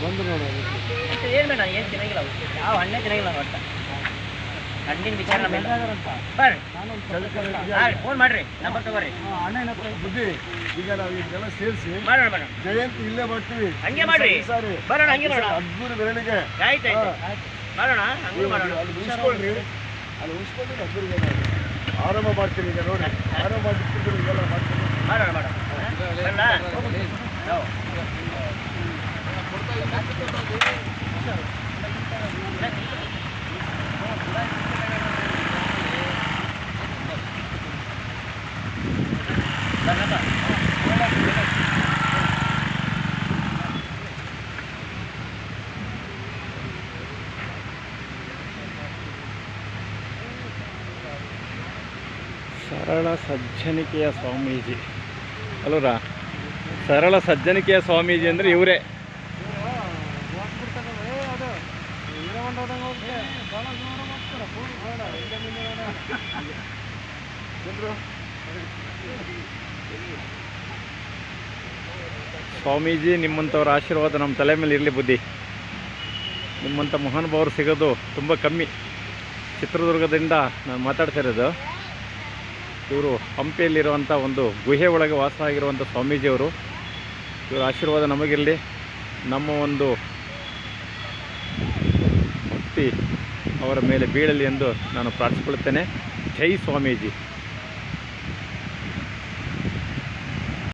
ಬಂದು ನೋಡೋದು ಏನು ಬೇಡ ಏನು ಚೆನ್ನಾಗಿಲ್ಲ ಯಾವ ಹಣ್ಣೇ ಚೆನ್ನಾಗಿಲ್ಲ ಒಟ್ಟು ಹಣ್ಣಿನ ವಿಚಾರ ಬರ್ರಿ ಫೋನ್ ಮಾಡಿರಿ ನಂಬರ್ ತಗೋರಿ ಅಣ್ಣನ ಹತ್ರ ಬುದ್ಧಿ ಈಗ ನಾವು ಇದೆಲ್ಲ ಸೇರಿಸಿ ಮಾಡೋಣ ಮಾಡೋಣ ಜಯಂತಿ ಇಲ್ಲೇ ಬರ್ತೀವಿ ಹಂಗೆ ಮಾಡ್ರಿ ಸಾರಿ ಬರೋಣ ಹಂಗೆ ಮಾಡೋಣ ಅದ್ಭುತ ಬೆರಳಿಗೆ ಆಯ್ತು ಮಾಡೋಣ ಹಂಗೆ ಮಾಡೋಣ ಅಲ್ಲಿ ಉಳಿಸ್ಕೊಳ್ರಿ ಅಲ್ಲಿ ಉಳಿಸ್ಕೊಂಡು ಅದ್ಭುತ ಆರಂಭ ಮಾಡ್ತೀನಿ ಈಗ ನೋಡಿ ಆರಂಭ ಮಾಡಿರ್ತಿದ್ರು ಇದೆಲ್ಲ ಮಾಡ್ತೀನಿ ಮಾಡೋಣ ಮಾಡೋಣ ಸರಳ ಸಜ್ಜನಿಕೆಯ ಸ್ವಾಮೀಜಿ ಅಲ್ಲೂರ ಸರಳ ಸಜ್ಜನಿಕೆಯ ಸ್ವಾಮೀಜಿ ಅಂದರೆ ಇವರೇ. ಸ್ವಾಮೀಜಿ ನಿಮ್ಮಂಥವ್ರ ಆಶೀರ್ವಾದ ನಮ್ಮ ತಲೆ ಮೇಲೆ ಇರಲಿ ಬುದ್ಧಿ. ನಿಮ್ಮಂಥ ಮಹಾನುಭಾವರು ಸಿಗೋದು ತುಂಬ ಕಮ್ಮಿ. ಚಿತ್ರದುರ್ಗದಿಂದ ನಾನು ಮಾತಾಡ್ತಾ ಇರೋದು. ಇವರು ಹಂಪಿಯಲ್ಲಿರುವಂಥ ಒಂದು ಗುಹೆ ಒಳಗೆ ವಾಸ ಆಗಿರುವಂಥ ಸ್ವಾಮೀಜಿಯವರು. ಇವರ ಆಶೀರ್ವಾದ ನಮಗಿರಲಿ, ನಮ್ಮ ಒಂದು ಭಕ್ತಿ ಅವರ ಮೇಲೆ ಬೀಳಲಿ ಎಂದು ನಾನು ಪ್ರಾರ್ಥಿಸಿಕೊಳ್ಳುತ್ತೇನೆ. ಜೈ ಸ್ವಾಮೀಜಿ.